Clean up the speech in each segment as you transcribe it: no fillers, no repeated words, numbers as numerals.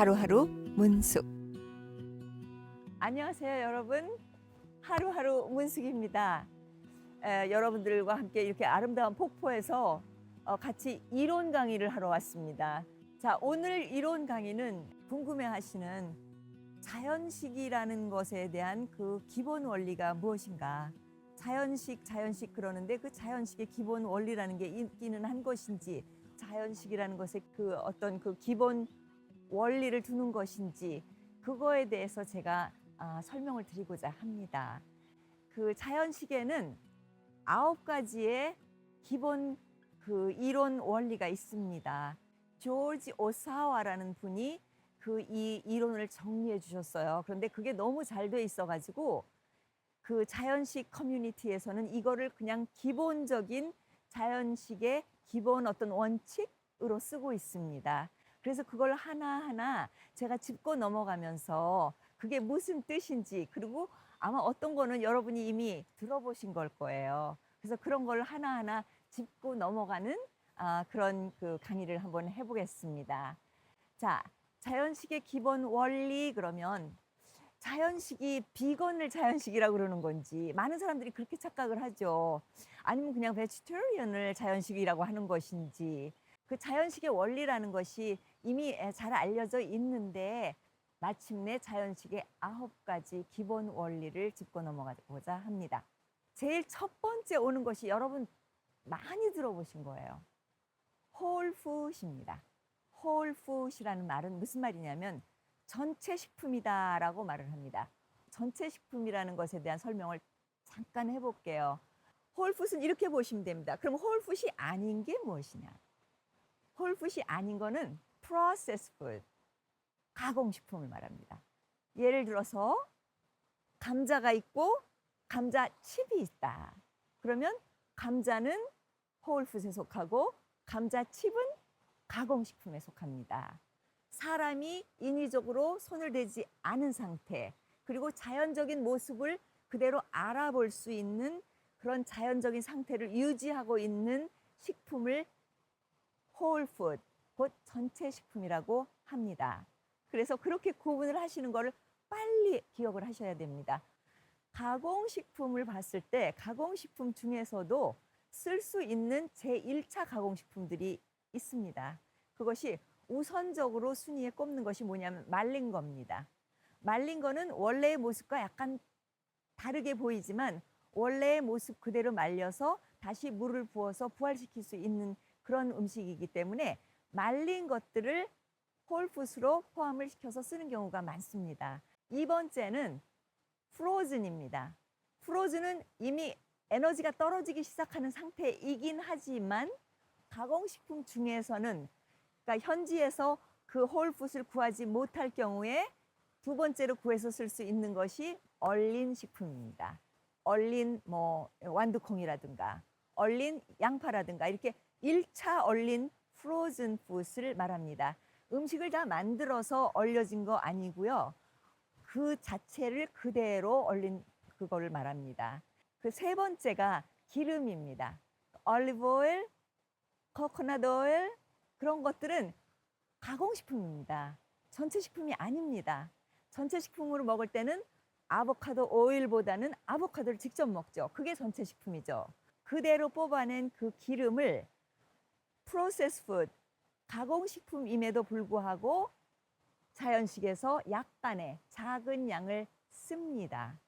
하루하루 문숙. 안녕하세요, 여러분. 하루하루 문숙입니다. 여러분들과 함께 이렇게 아름다운 폭포에서 같이 이론 강의를 하러 왔습니다. 자, 오늘 이론 강의는 궁금해하시는 자연식이라는 것에 대한 그 기본 원리가 무엇인가? 자연식 그러는데 그 자연식의 기본 원리라는 게 있기는 한 것인지, 자연식이라는 것에 그 어떤 그 기본 원리를 두는 것인지, 그거에 대해서 제가 설명을 드리고자 합니다. 그 자연식에는 9가지의 기본 그 이론 원리가 있습니다. 조지 오사와라는 분이 그 이 이론을 정리해 주셨어요. 그런데 그게 너무 잘 돼 있어 가지고 그 자연식 커뮤니티에서는 이거를 그냥 기본적인 자연식의 기본 어떤 원칙으로 쓰고 있습니다. 그래서 그걸 하나하나 제가 짚고 넘어가면서 그게 무슨 뜻인지, 그리고 아마 어떤 거는 여러분이 이미 들어보신 걸 거예요. 그래서 그런 걸 하나하나 짚고 넘어가는 그런 그 강의를 한번 해보겠습니다. 자, 자연식의 기본 원리 그러면 자연식이 비건을 자연식이라고 그러는 건지, 많은 사람들이 그렇게 착각을 하죠. 아니면 그냥 베지테리언을 자연식이라고 하는 것인지, 그 자연식의 원리라는 것이 이미 잘 알려져 있는데 마침내 자연식의 9가지 기본 원리를 짚고 넘어가고자 합니다. 제일 첫 번째 오는 것이 여러분 많이 들어보신 거예요. 홀푸드입니다. 홀푸드라는 말은 무슨 말이냐면 전체 식품이다라고 말을 합니다. 전체 식품이라는 것에 대한 설명을 잠깐 해볼게요. 홀푸드는 이렇게 보시면 됩니다. 그럼 홀푸드 아닌 게 무엇이냐? 홀푸드 아닌 거는 프로세스 푸드, 가공식품을 말합니다. 예를 들어서 감자가 있고 감자 칩이 있다. 그러면 감자는 홀푸드에 속하고 감자 칩은 가공식품에 속합니다. 사람이 인위적으로 손을 대지 않은 상태, 그리고 자연적인 모습을 그대로 알아볼 수 있는 그런 자연적인 상태를 유지하고 있는 식품을 홀푸드, 곧 전체 식품이라고 합니다. 그래서 그렇게 구분을 하시는 거를 빨리 기억을 하셔야 됩니다. 가공식품을 봤을 때 가공식품 중에서도 쓸 수 있는 제1차 가공식품들이 있습니다. 그것이 우선적으로 순위에 꼽는 것이 뭐냐면 말린 겁니다. 말린 거는 원래의 모습과 약간 다르게 보이지만 원래의 모습 그대로 말려서 다시 물을 부어서 부활시킬 수 있는 그런 음식이기 때문에 말린 것들을 홀푸드로 포함을 시켜서 쓰는 경우가 많습니다. 2번째는 프로즌입니다. 프로즌은 이미 에너지가 떨어지기 시작하는 상태이긴 하지만 가공식품 중에서는, 그러니까 현지에서 그 홀푸드를 구하지 못할 경우에 2번째로 구해서 쓸 수 있는 것이 얼린 식품입니다. 얼린 완두콩이라든가 얼린 양파라든가 이렇게 1차 얼린 프로즌 푸드를 말합니다. 음식을 다 만들어서 얼려진 거 아니고요. 그 자체를 그대로 얼린 그거를 말합니다. 그 3번째가 기름입니다. 올리브 오일, 코코넛 오일, 그런 것들은 가공식품입니다. 전체 식품이 아닙니다. 전체 식품으로 먹을 때는 아보카도 오일보다는 아보카도를 직접 먹죠. 그게 전체 식품이죠. 그대로 뽑아낸 그 기름을 프로세스 푸드, 가공식품임에도 불구하고 자연식에서 약간의 작은 양을 씁니다.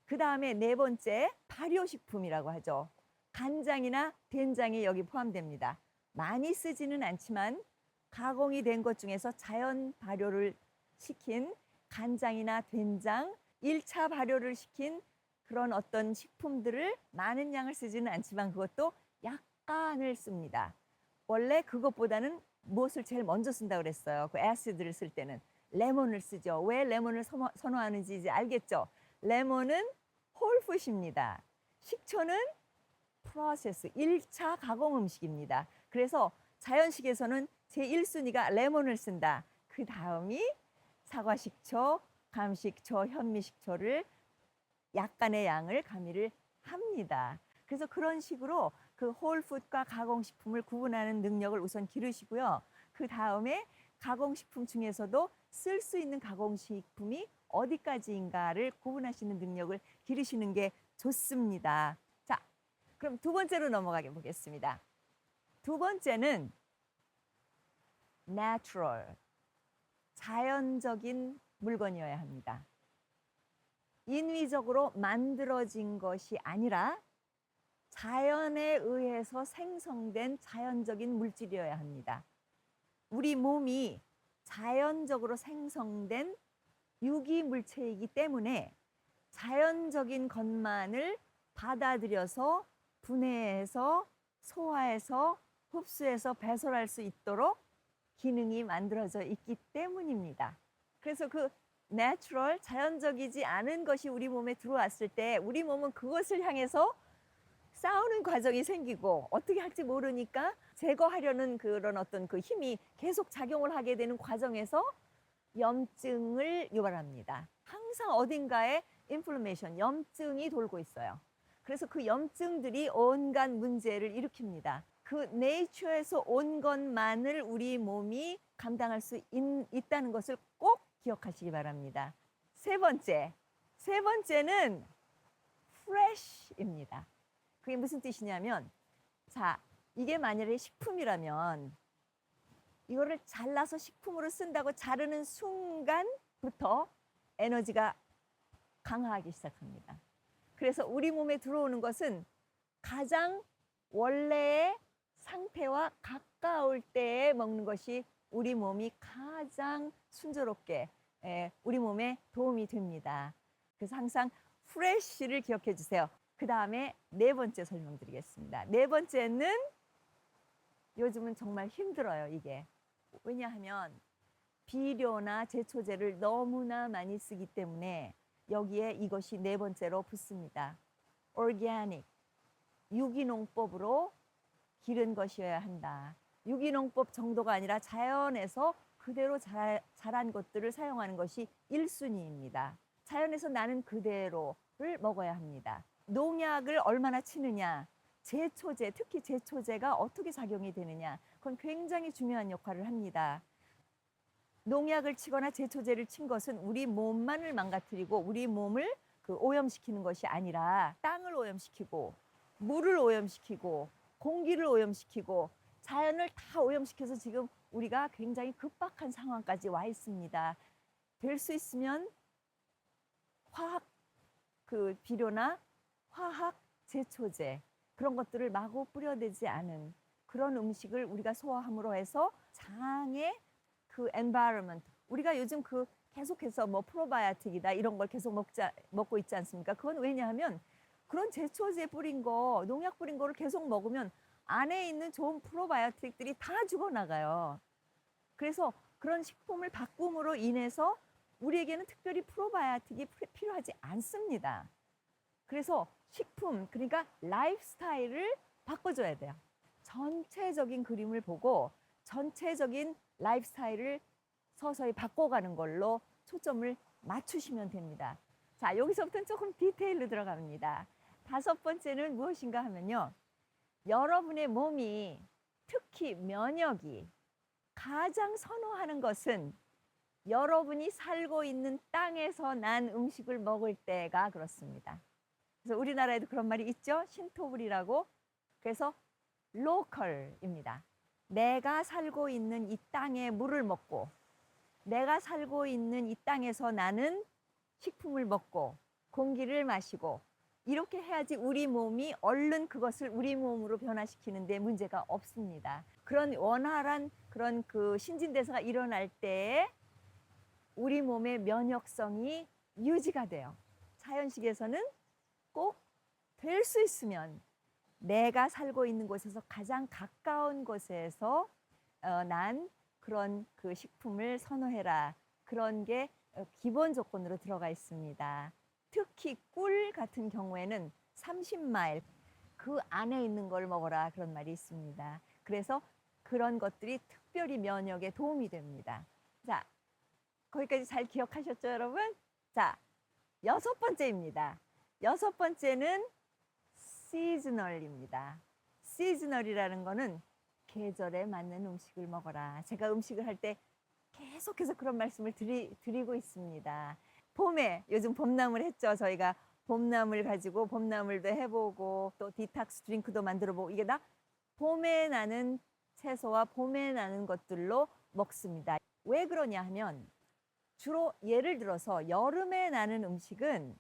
그 다음에 4번째 발효식품이라고 하죠. 간장이나 된장이 여기 포함됩니다. 많이 쓰지는 않지만 가공이 된 것 중에서 자연 발효를 시킨 간장이나 된장, 1차 발효를 시킨 그런 어떤 식품들을 많은 양을 쓰지는 않지만 그것도 약간을 씁니다. 원래 그것보다는 무엇을 제일 먼저 쓴다고 그랬어요. 그 애시드를 쓸 때는 레몬을 쓰죠. 왜 레몬을 선호하는지 이제 알겠죠? 레몬은 홀푸드입니다. 식초는 프로세스, 1차 가공 음식입니다. 그래서 자연식에서는 제1순위가 레몬을 쓴다. 그 다음이 사과식초, 감식초, 현미식초를 약간의 양을 가미를 합니다. 그래서 그런 식으로 그 홀푸드과 가공식품을 구분하는 능력을 우선 기르시고요. 그 다음에 가공식품 중에서도 쓸 수 있는 가공식품이 어디까지인가를 구분하시는 능력을 기르시는 게 좋습니다. 자, 그럼 두 번째로 넘어가 보겠습니다. 두 번째는 natural, 자연적인 물건이어야 합니다. 인위적으로 만들어진 것이 아니라 자연에 의해서 생성된 자연적인 물질이어야 합니다. 우리 몸이 자연적으로 생성된 유기물체이기 때문에 자연적인 것만을 받아들여서 분해해서 소화해서 흡수해서 배설할 수 있도록 기능이 만들어져 있기 때문입니다. 그래서 그 내추럴, 자연적이지 않은 것이 우리 몸에 들어왔을 때 우리 몸은 그것을 향해서 싸우는 과정이 생기고 어떻게 할지 모르니까 제거하려는 그런 어떤 그 힘이 계속 작용을 하게 되는 과정에서 염증을 유발합니다. 항상 어딘가에 인플레이션, 염증이 돌고 있어요. 그래서 그 염증들이 온갖 문제를 일으킵니다. 그 네이처에서 온 것만을 우리 몸이 감당할 수 있다는 것을 꼭 기억하시기 바랍니다. 세 번째는 fresh입니다. 그게 무슨 뜻이냐면, 자, 이게 만약에 식품이라면 이거를 잘라서 식품으로 쓴다고 자르는 순간부터 에너지가 강화하기 시작합니다. 그래서 우리 몸에 들어오는 것은 가장 원래의 상태와 가까울 때에 먹는 것이 우리 몸이 가장 순조롭게 우리 몸에 도움이 됩니다. 그래서 항상 프레쉬를 기억해 주세요. 그 다음에 네 번째 설명드리겠습니다. 네 번째는 요즘은 정말 힘들어요, 이게. 왜냐하면 비료나 제초제를 너무나 많이 쓰기 때문에 여기에 이것이 네 번째로 붙습니다. organic, 유기농법으로 기른 것이어야 한다. 유기농법 정도가 아니라 자연에서 그대로 자란 것들을 사용하는 것이 1순위입니다. 자연에서 나는 그대로를 먹어야 합니다. 농약을 얼마나 치느냐, 제초제, 특히 제초제가 어떻게 작용이 되느냐, 그건 굉장히 중요한 역할을 합니다. 농약을 치거나 제초제를 친 것은 우리 몸만을 망가뜨리고 우리 몸을 오염시키는 것이 아니라 땅을 오염시키고 물을 오염시키고 공기를 오염시키고 자연을 다 오염시켜서 지금 우리가 굉장히 급박한 상황까지 와 있습니다. 될 수 있으면 화학 비료나 화학 제초제 그런 것들을 마구 뿌려대지 않은 그런 음식을 우리가 소화함으로 해서 장의 그 environment, 우리가 요즘 계속해서 뭐 프로바이오틱이다 이런 걸 계속 먹고 있지 않습니까? 그건 왜냐하면 그런 제초제 뿌린 거, 농약 뿌린 거를 계속 먹으면 안에 있는 좋은 프로바이오틱들이 다 죽어나가요. 그래서 그런 식품을 바꿈으로 인해서 우리에게는 특별히 프로바이오틱이 필요하지 않습니다. 그래서 식품, 그러니까 라이프 스타일을 바꿔줘야 돼요. 전체적인 그림을 보고 전체적인 라이프 스타일을 서서히 바꿔가는 걸로 초점을 맞추시면 됩니다. 자, 여기서부터는 조금 디테일로 들어갑니다. 다섯 번째는 무엇인가 하면요. 여러분의 몸이, 특히 면역이 가장 선호하는 것은 여러분이 살고 있는 땅에서 난 음식을 먹을 때가 그렇습니다. 그래서 우리나라에도 그런 말이 있죠. 신토불이라고. 그래서 로컬입니다. 내가 살고 있는 이 땅의 물을 먹고 내가 살고 있는 이 땅에서 나는 식품을 먹고 공기를 마시고 이렇게 해야지 우리 몸이 얼른 그것을 우리 몸으로 변화시키는 데 문제가 없습니다. 그런 원활한 그런 신진대사가 일어날 때에 우리 몸의 면역성이 유지가 돼요. 자연식에서는 꼭 될 수 있으면 내가 살고 있는 곳에서 가장 가까운 곳에서 난 그런 식품을 선호해라. 그런 게 기본 조건으로 들어가 있습니다. 특히 꿀 같은 경우에는 30마일 그 안에 있는 걸 먹어라 그런 말이 있습니다. 그래서 그런 것들이 특별히 면역에 도움이 됩니다. 자, 거기까지 잘 기억하셨죠, 여러분? 자, 여섯 번째입니다. 여섯 번째는 시즈널입니다. 시즈널이라는 거는 계절에 맞는 음식을 먹어라. 제가 음식을 할 때 계속해서 그런 말씀을 드리고 있습니다. 봄에 요즘 봄나물 했죠. 저희가 봄나물 가지고 봄나물도 해보고 또 디톡스 드링크도 만들어보고 이게 다 봄에 나는 채소와 봄에 나는 것들로 먹습니다. 왜 그러냐 하면 주로 예를 들어서 여름에 나는 음식은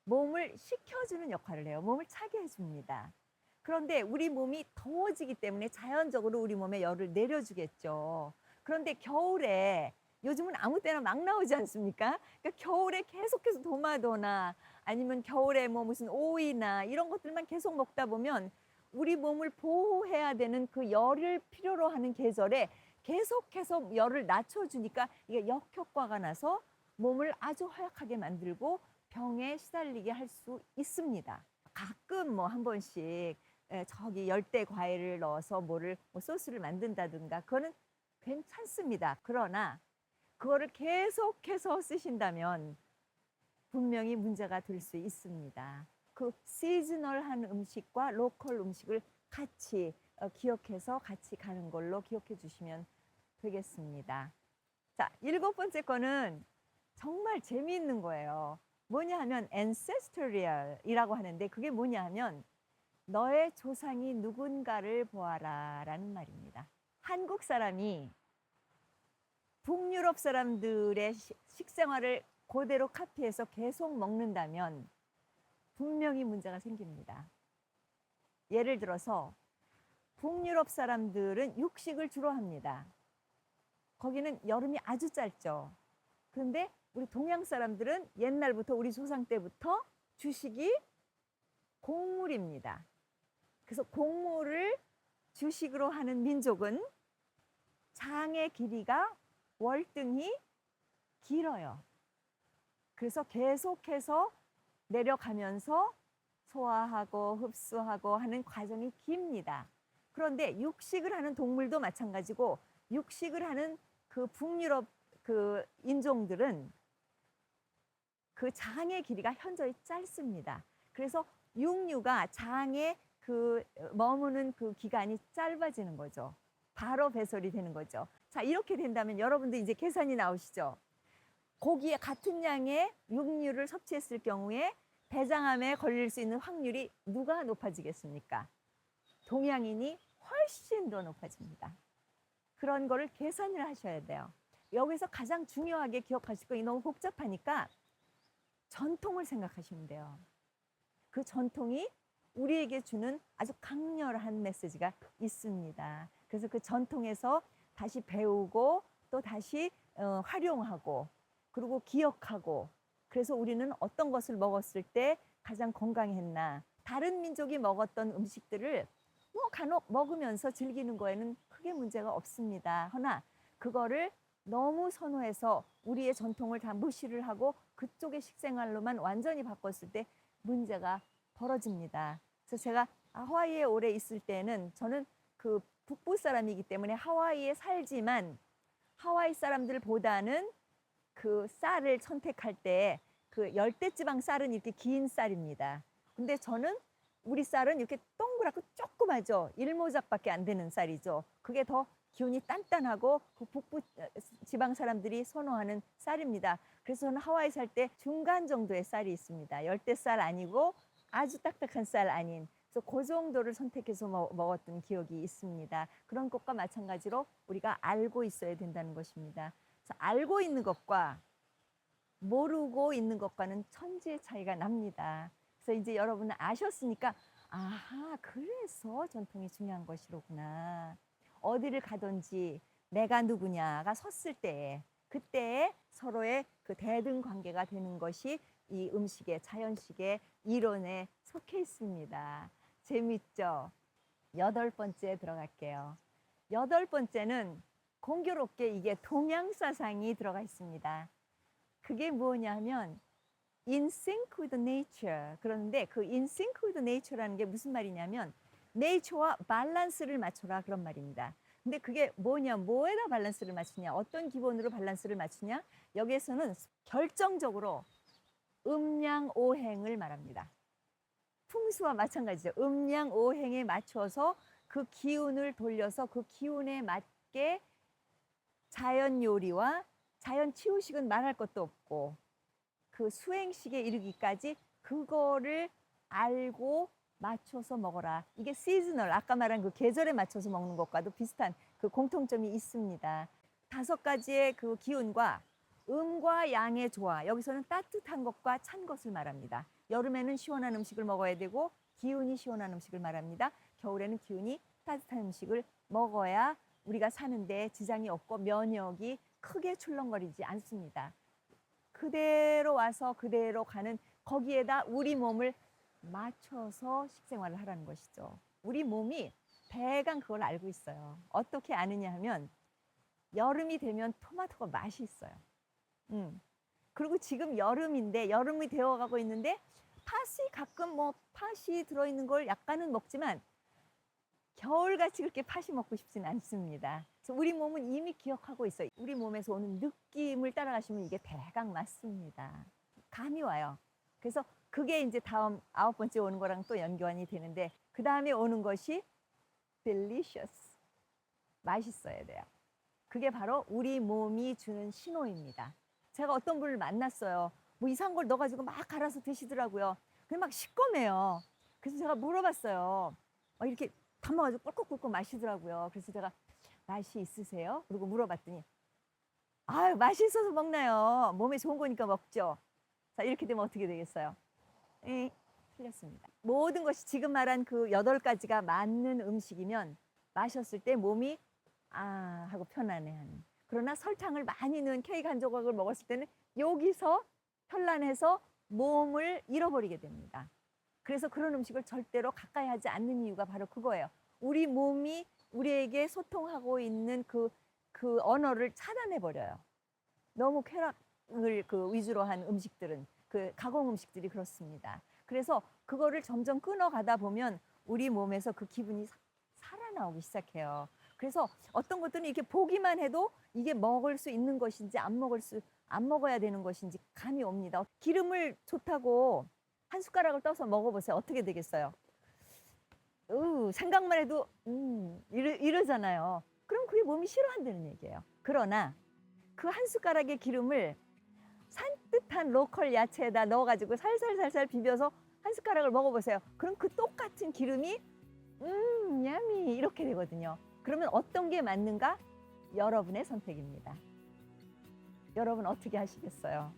몸을 식혀주는 역할을 해요. 몸을 차게 해줍니다. 그런데 우리 몸이 더워지기 때문에 자연적으로 우리 몸에 열을 내려주겠죠. 그런데 겨울에 요즘은 아무 때나 막 나오지 않습니까? 그러니까 겨울에 계속해서 도마도나 아니면 겨울에 뭐 무슨 오이나 이런 것들만 계속 먹다 보면 우리 몸을 보호해야 되는 그 열을 필요로 하는 계절에 계속해서 열을 낮춰주니까 이게 역효과가 나서 몸을 아주 허약하게 만들고 병에 시달리게 할 수 있습니다. 가끔 뭐 한 번씩 저기 열대 과일을 넣어서 뭐를 뭐 소스를 만든다든가 그거는 괜찮습니다. 그러나 그거를 계속해서 쓰신다면 분명히 문제가 될 수 있습니다. 그 시즈널한 음식과 로컬 음식을 같이 기억해서 같이 가는 걸로 기억해 주시면 되겠습니다. 자, 7번째 거는 정말 재미있는 거예요. 뭐냐 하면 ancestral이라고 하는데 그게 뭐냐 하면 너의 조상이 누군가를 보아라 라는 말입니다. 한국 사람이 북유럽 사람들의 식생활을 그대로 카피해서 계속 먹는다면 분명히 문제가 생깁니다. 예를 들어서 북유럽 사람들은 육식을 주로 합니다. 거기는 여름이 아주 짧죠. 그런데 우리 동양 사람들은 옛날부터 우리 조상 때부터 주식이 곡물입니다. 그래서 곡물을 주식으로 하는 민족은 장의 길이가 월등히 길어요. 그래서 계속해서 내려가면서 소화하고 흡수하고 하는 과정이 깁니다. 그런데 육식을 하는 동물도 마찬가지고 육식을 하는 그 북유럽 그 인종들은 그 장의 길이가 현저히 짧습니다. 그래서 육류가 장에 그 머무는 그 기간이 짧아지는 거죠. 바로 배설이 되는 거죠. 자, 이렇게 된다면 여러분들 이제 계산이 나오시죠? 고기에 같은 양의 육류를 섭취했을 경우에 대장암에 걸릴 수 있는 확률이 누가 높아지겠습니까? 동양인이 훨씬 더 높아집니다. 그런 거를 계산을 하셔야 돼요. 여기서 가장 중요하게 기억하실 거 너무 복잡하니까 전통을 생각하시면 돼요. 그 전통이 우리에게 주는 아주 강렬한 메시지가 있습니다. 그래서 그 전통에서 다시 배우고 또 다시 활용하고 그리고 기억하고 그래서 우리는 어떤 것을 먹었을 때 가장 건강했나 다른 민족이 먹었던 음식들을 뭐 간혹 먹으면서 즐기는 거에는 크게 문제가 없습니다. 허나 그거를 너무 선호해서 우리의 전통을 다 무시를 하고 그쪽의 식생활로만 완전히 바꿨을 때 문제가 벌어집니다. 그래서 제가 하와이에 오래 있을 때는 저는 그 북부 사람이기 때문에 하와이에 살지만 하와이 사람들보다는 그 쌀을 선택할 때 그 열대지방 쌀은 이렇게 긴 쌀입니다. 근데 저는 우리 쌀은 이렇게 동그랗고 조그마죠. 일모작밖에 안 되는 쌀이죠. 그게 더 기운이 단단하고 그 북부 지방 사람들이 선호하는 쌀입니다. 그래서 저는 하와이 살 때 중간 정도의 쌀이 있습니다. 열대쌀 아니고 아주 딱딱한 쌀 아닌. 그래서 그 정도를 선택해서 먹었던 기억이 있습니다. 그런 것과 마찬가지로 우리가 알고 있어야 된다는 것입니다. 그래서 알고 있는 것과 모르고 있는 것과는 천지의 차이가 납니다. 그래서 이제 여러분은 아셨으니까 아하 그래서 전통이 중요한 것이로구나. 어디를 가든지 내가 누구냐가 섰을 때에 그때에 서로의 그 대등 관계가 되는 것이 이 음식의 자연식의 이론에 속해 있습니다. 재밌죠? 8번째 들어갈게요. 8번째는 공교롭게 이게 동양 사상이 들어가 있습니다. 그게 뭐냐면 in sync with nature. 그런데 그 in sync with nature라는 게 무슨 말이냐면 네이처와 밸런스를 맞춰라 그런 말입니다. 근데 그게 뭐냐, 뭐에다 밸런스를 맞추냐, 어떤 기본으로 밸런스를 맞추냐, 여기에서는 결정적으로 음양오행을 말합니다. 풍수와 마찬가지죠. 음양오행에 맞춰서 그 기운을 돌려서 그 기운에 맞게 자연 요리와 자연 치유식은 말할 것도 없고 그 수행식에 이르기까지 그거를 알고 맞춰서 먹어라. 이게 시즈널, 아까 말한 그 계절에 맞춰서 먹는 것과도 비슷한 그 공통점이 있습니다. 5가지의 그 기운과 음과 양의 조화, 여기서는 따뜻한 것과 찬 것을 말합니다. 여름에는 시원한 음식을 먹어야 되고 기운이 시원한 음식을 말합니다. 겨울에는 기운이 따뜻한 음식을 먹어야 우리가 사는데 지장이 없고 면역이 크게 출렁거리지 않습니다. 그대로 와서 그대로 가는 거기에다 우리 몸을 맞춰서 식생활을 하라는 것이죠. 우리 몸이 대강 그걸 알고 있어요. 어떻게 아느냐 하면 여름이 되면 토마토가 맛이 있어요. 그리고 지금 여름인데 여름이 되어가고 있는데 팥이 가끔 뭐 팥이 들어있는 걸 약간은 먹지만 겨울같이 그렇게 팥이 먹고 싶지는 않습니다. 그래서 우리 몸은 이미 기억하고 있어요. 우리 몸에서 오는 느낌을 따라가시면 이게 대강 맞습니다. 감이 와요. 그래서 그게 이제 다음 9번째 오는 거랑 또 연관이 되는데 그 다음에 오는 것이 delicious. 맛있어야 돼요. 그게 바로 우리 몸이 주는 신호입니다. 제가 어떤 분을 만났어요. 뭐 이상한 걸 넣어가지고 막 갈아서 드시더라고요. 근데 막 시꺼매요. 그래서 제가 물어봤어요. 이렇게 담아가지고 꿀꺽꿀꺽 마시더라고요. 그래서 제가 맛이 있으세요? 그리고 물어봤더니 아유 맛이 있어서 먹나요? 몸에 좋은 거니까 먹죠. 자 이렇게 되면 어떻게 되겠어요? 틀렸습니다. 모든 것이 지금 말한 그 8가지가 맞는 음식이면 마셨을 때 몸이 아 하고 편안해하는. 그러나 설탕을 많이 넣은 케이크 한 조각을 먹었을 때는 여기서 현란해서 몸을 잃어버리게 됩니다. 그래서 그런 음식을 절대로 가까이 하지 않는 이유가 바로 그거예요. 우리 몸이 우리에게 소통하고 있는 그 언어를 차단해 버려요. 너무 쾌락을 그 위주로 한 음식들은 그 가공 음식들이 그렇습니다. 그래서 그거를 점점 끊어가다 보면 우리 몸에서 그 기분이 살아나오기 시작해요. 그래서 어떤 것들은 이렇게 보기만 해도 이게 먹을 수 있는 것인지 안 먹어야 되는 것인지 감이 옵니다. 기름을 좋다고 한 숟가락을 떠서 먹어보세요. 어떻게 되겠어요? 생각만 해도 이러잖아요. 그럼 그게 몸이 싫어한다는 얘기예요. 그러나 그 한 숟가락의 기름을 산뜻한 로컬 야채에다 넣어가지고 살살살살 비벼서 한 숟가락을 먹어보세요. 그럼 그 똑같은 기름이 야미 이렇게 되거든요. 그러면 어떤 게 맞는가? 여러분의 선택입니다. 여러분 어떻게 하시겠어요?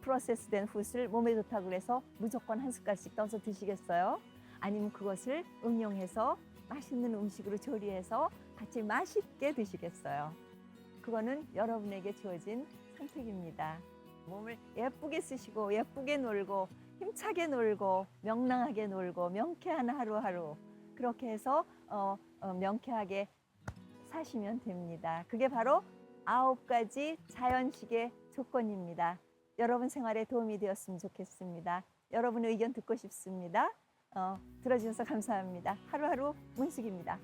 프로세스된 훗을 몸에 좋다고 해서 무조건 한 숟갈씩 떠서 드시겠어요? 아니면 그것을 응용해서 맛있는 음식으로 조리해서 같이 맛있게 드시겠어요? 그거는 여러분에게 주어진 선택입니다. 몸을 예쁘게 쓰시고 예쁘게 놀고 힘차게 놀고 명랑하게 놀고 명쾌한 하루하루 그렇게 해서 명쾌하게 사시면 됩니다. 그게 바로 9가지 자연식의 조건입니다. 여러분 생활에 도움이 되었으면 좋겠습니다. 여러분의 의견 듣고 싶습니다. 들어주셔서 감사합니다. 하루하루 문숙입니다.